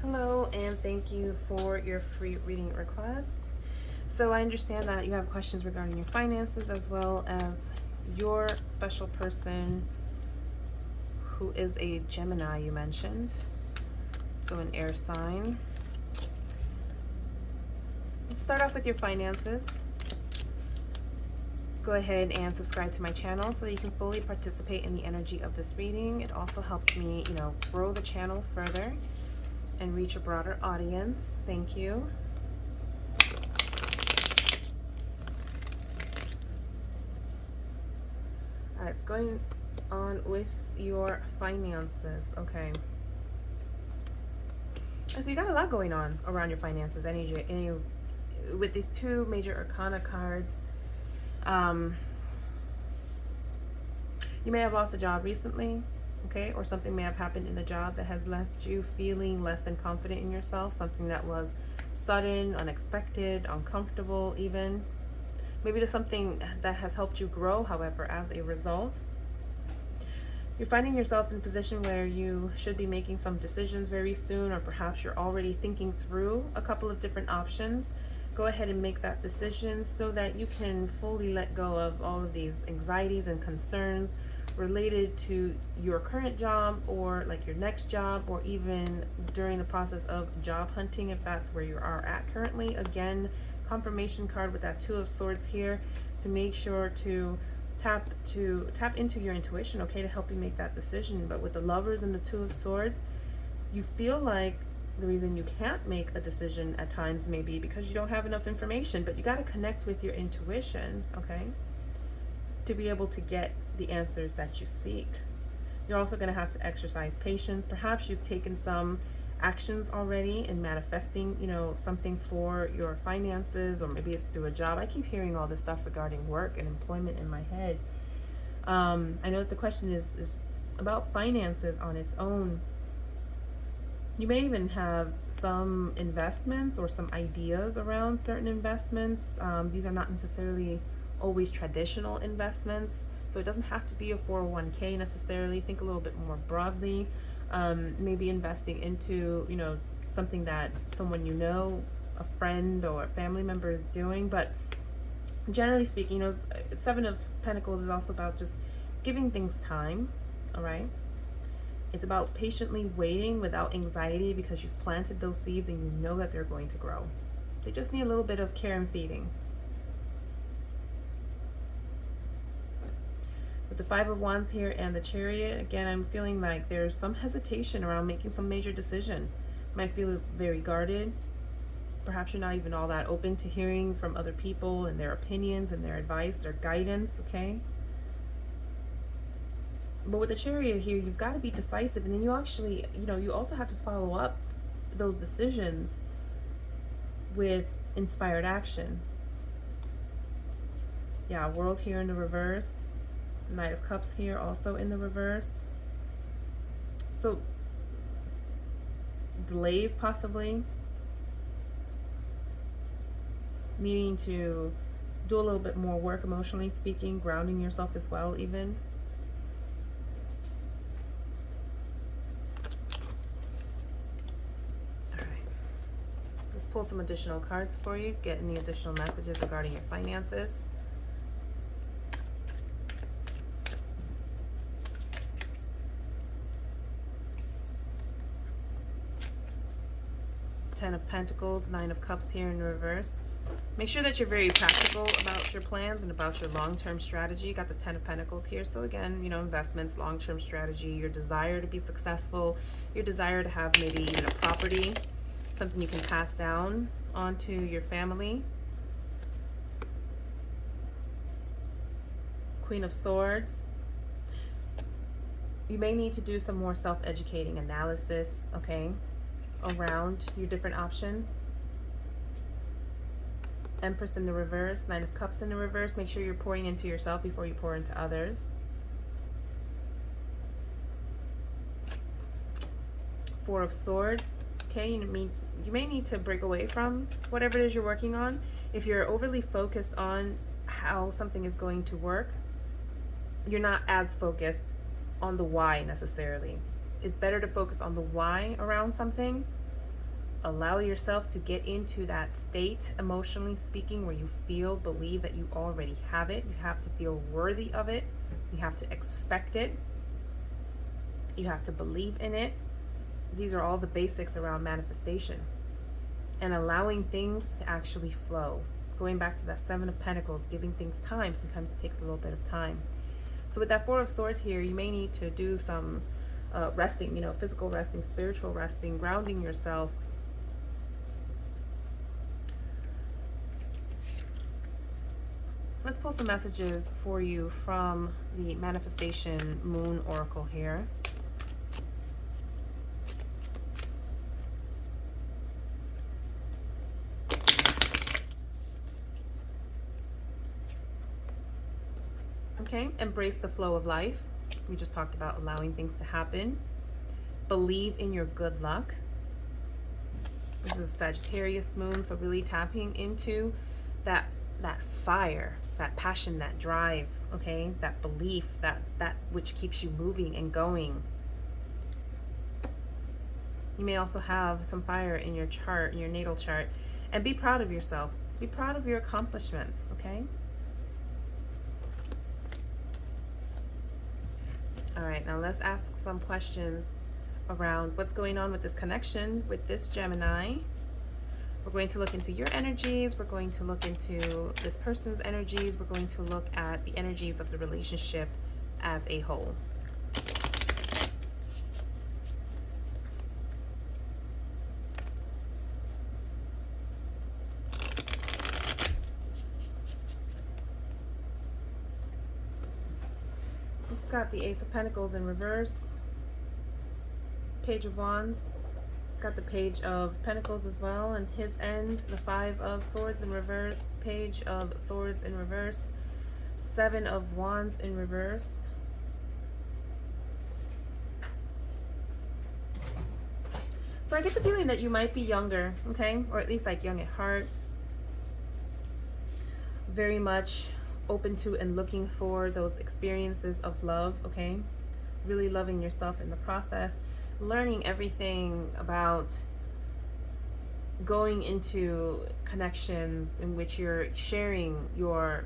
Hello, and thank you for your free reading request. So, I understand that you have questions regarding your finances as well as your special person who is a Gemini, you mentioned. So, an air sign. Let's start off with your finances. Go ahead and subscribe to my channel so that you can fully participate in the energy of this reading. It also helps me, grow the channel further and reach a broader audience. Thank you. All right, going on with your finances. Okay. So you got a lot going on around your finances. With these two major arcana cards. You may have lost a job recently, okay, or something may have happened in the job that has left you feeling less than confident in yourself, something that was sudden, unexpected, uncomfortable even. Maybe there's something that has helped you grow, however, as a result. You're finding yourself in a position where you should be making some decisions very soon, or perhaps you're already thinking through a couple of different options. Go ahead and make that decision so that you can fully let go of all of these anxieties and concerns related to your current job or like your next job, or even during the process of job hunting if that's where you are at currently. Again, confirmation card with that Two of Swords here to make sure to tap into your intuition, okay, to help you make that decision. But with the Lovers and the Two of Swords, you feel like the reason you can't make a decision at times may be because you don't have enough information, but you got to connect with your intuition, okay, to be able to get the answers that you seek. You're also going to have to exercise patience. Perhaps you've taken some actions already in manifesting, something for your finances, or maybe it's through a job. I keep hearing all this stuff regarding work and employment in my head. I know that the question is about finances on its own. You may even have some investments or some ideas around certain investments. These are not necessarily always traditional investments, so it doesn't have to be a 401k necessarily. Think a little bit more broadly. Maybe investing into, something that someone a friend or a family member is doing. But generally speaking, Seven of Pentacles is also about just giving things time, all right? It's about patiently waiting without anxiety because you've planted those seeds and you know that they're going to grow. They just need a little bit of care and feeding. With the Five of Wands here and the Chariot, again, I'm feeling like there's some hesitation around making some major decision. You might feel very guarded. Perhaps you're not even all that open to hearing from other people and their opinions and their advice, their guidance, okay? But with the Chariot here, you've got to be decisive, and then you actually, you also have to follow up those decisions with inspired action. Yeah, World here in the reverse. Knight of Cups here also in the reverse. So, delays possibly. Needing to do a little bit more work emotionally speaking, grounding yourself as well even. Pull some additional cards for you, get any additional messages regarding your finances. Ten of Pentacles, Nine of Cups here in reverse. Make sure that you're very practical about your plans and about your long-term strategy. You got the Ten of Pentacles here. So again, investments, long-term strategy, your desire to be successful, your desire to have maybe even a property, something you can pass down onto your family. Queen of Swords. You may need to do some more self-educating analysis, okay, around your different options. Empress in the reverse, Nine of Cups in the reverse. Make sure you're pouring into yourself before you pour into others. Four of Swords. Okay, you may need to break away from whatever it is you're working on. If you're overly focused on how something is going to work, you're not as focused on the why necessarily. It's better to focus on the why around something allow yourself to get into that state, emotionally speaking, where you believe that you already have it. You have to feel worthy of it. You have to expect it. You have to believe in it. These are all the basics around manifestation and allowing things to actually flow. Going back to that Seven of Pentacles, giving things time. Sometimes it takes a little bit of time. So with that Four of Swords here, you may need to do some resting, physical resting, spiritual resting, grounding yourself. Let's pull some messages for you from the Manifestation Moon Oracle here. Okay, embrace the flow of life. We just talked about allowing things to happen. Believe in your good luck. This is Sagittarius moon, so really tapping into that fire, that passion, that drive, okay? That belief, that which keeps you moving and going. You may also have some fire in your chart, in your natal chart, and be proud of yourself. Be proud of your accomplishments, okay? All right, now let's ask some questions around what's going on with this connection with this Gemini. We're going to look into your energies. We're going to look into this person's energies. We're going to look at the energies of the relationship as a whole. We've got the Ace of Pentacles in reverse, Page of Wands. Got the Page of Pentacles as well, and his end, the Five of Swords in reverse, Page of Swords in reverse, Seven of Wands in reverse. So I get the feeling that you might be younger, okay? Or at least like young at heart. Very much open to and looking for those experiences of love, okay? Really loving yourself in the process. Learning everything about going into connections in which you're sharing your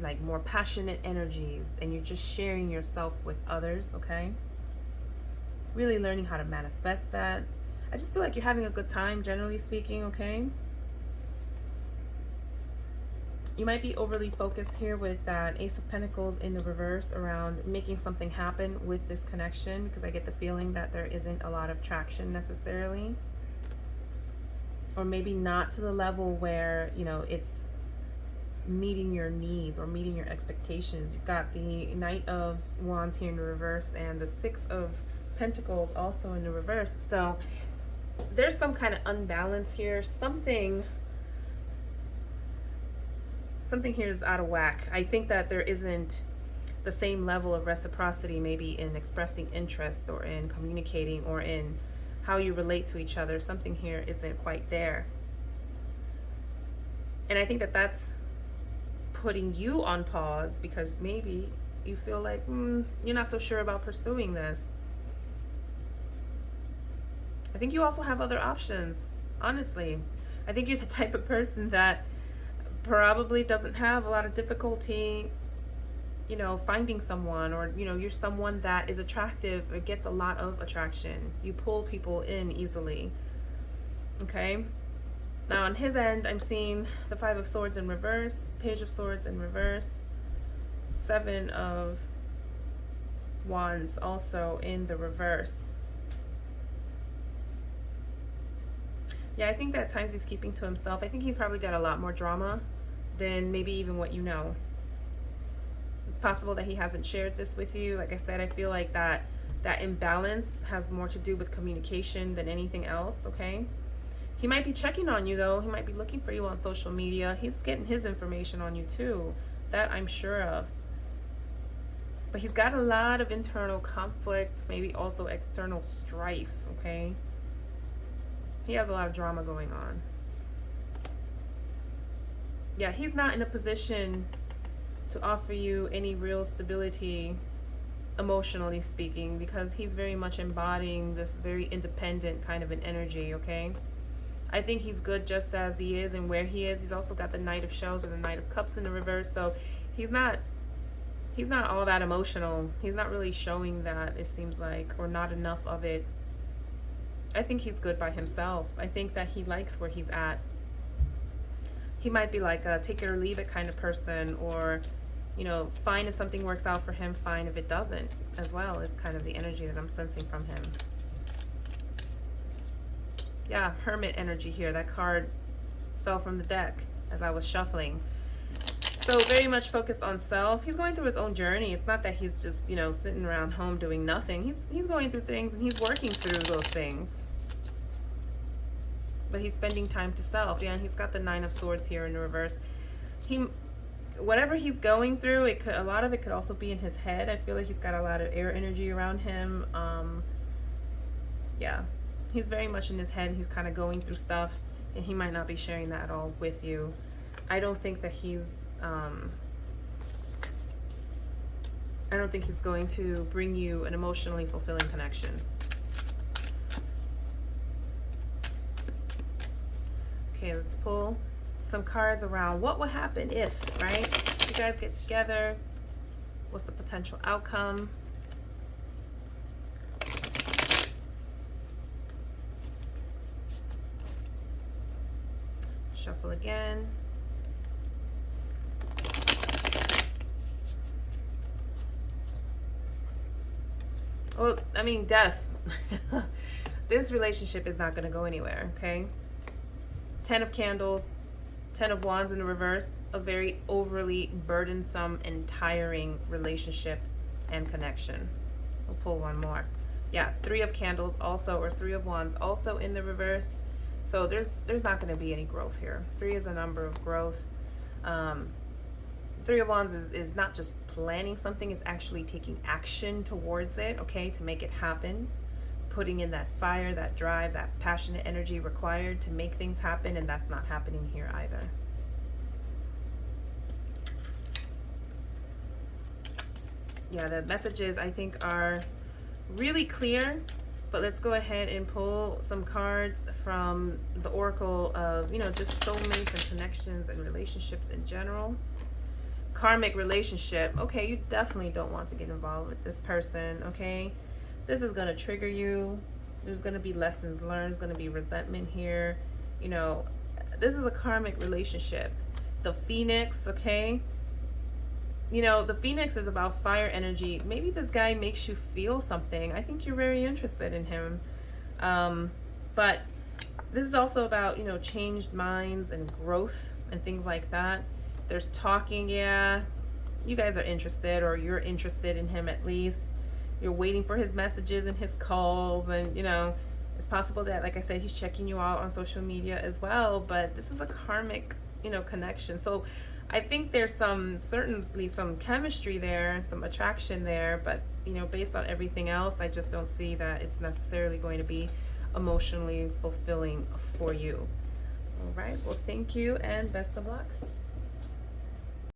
like more passionate energies and you're just sharing yourself with others, okay? Really learning how to manifest that. I just feel like you're having a good time, generally speaking, okay? You might be overly focused here with that Ace of Pentacles in the reverse around making something happen with this connection, because I get the feeling that there isn't a lot of traction necessarily. Or maybe not to the level where, it's meeting your needs or meeting your expectations. You've got the Knight of Wands here in the reverse and the Six of Pentacles also in the reverse. So there's some kind of unbalance here. Something here is out of whack. I think that there isn't the same level of reciprocity maybe in expressing interest or in communicating or in how you relate to each other. Something here isn't quite there. And I think that that's putting you on pause because maybe you feel like you're not so sure about pursuing this. I think you also have other options, honestly. I think you're the type of person that probably doesn't have a lot of difficulty, finding someone, or, you're someone that is attractive or gets a lot of attraction. You pull people in easily, okay? Now on his end, I'm seeing the Five of Swords in reverse, Page of Swords in reverse, Seven of Wands also in the reverse. Yeah, I think that at times he's keeping to himself. I think he's probably got a lot more drama than maybe even what you know. It's possible that he hasn't shared this with you. Like I said, I feel like that imbalance has more to do with communication than anything else, okay? He might be checking on you, though. He might be looking for you on social media. He's getting his information on you, too. That I'm sure of. But he's got a lot of internal conflict, maybe also external strife, okay? He has a lot of drama going on. Yeah, he's not in a position to offer you any real stability, emotionally speaking, because he's very much embodying this very independent kind of an energy, okay? I think he's good just as he is and where he is. He's also got the Knight of Shells or the Knight of Cups in the reverse, so he's not all that emotional. He's not really showing that, it seems like, or not enough of it. I think he's good by himself. I think that he likes where he's at. He might be like a take it or leave it kind of person, or, you know, fine if something works out for him, fine if it doesn't, as well, is kind of the energy that I'm sensing from him. Yeah, Hermit energy here. That card fell from the deck as I was shuffling. So very much focused on self. He's going through his own journey. It's not that he's just, you know, sitting around home doing nothing. He's going through things and he's working through those things. But he's spending time to self. Yeah, and he's got the Nine of Swords here in the reverse. Whatever he's going through, a lot of it could also be in his head. I feel like he's got a lot of air energy around him. Yeah, he's very much in his head. He's kind of going through stuff, and he might not be sharing that at all with you. I don't think that he's I don't think he's going to bring you an emotionally fulfilling connection. Okay, let's pull some cards around what would happen if, right? You guys get together. What's the potential outcome? Shuffle again. Well, I mean, death. This relationship is not going to go anywhere, okay? 10 of Candles, 10 of Wands in the reverse, a very overly burdensome and tiring relationship and connection. We'll pull one more. Yeah, 3 of Candles also, or 3 of Wands also in the reverse. So there's not going to be any growth here. 3 is a number of growth. 3 of Wands is not just planning something, it's actually taking action towards it, okay, to make it happen. Putting in that fire, that drive, that passionate energy required to make things happen, and that's not happening here either. Yeah, the messages I think are really clear, but let's go ahead and pull some cards from the Oracle of, you know, just soulmates and connections and relationships in general. Karmic relationship. Okay, you definitely don't want to get involved with this person, okay? This is going to trigger you. There's going to be lessons learned. There's going to be resentment here. You know, this is a karmic relationship. The Phoenix, okay? You know, the Phoenix is about fire energy. Maybe this guy makes you feel something. I think you're very interested in him. But this is also about, you know, changed minds and growth and things like that. There's talking, yeah. You guys are interested, or you're interested in him at least. You're waiting for his messages and his calls, and, you know, it's possible that, like I said, he's checking you out on social media as well, but this is a karmic, you know, connection. So I think there's certainly some chemistry there, some attraction there, but, you know, based on everything else, I just don't see that it's necessarily going to be emotionally fulfilling for you. All right, well, thank you and best of luck.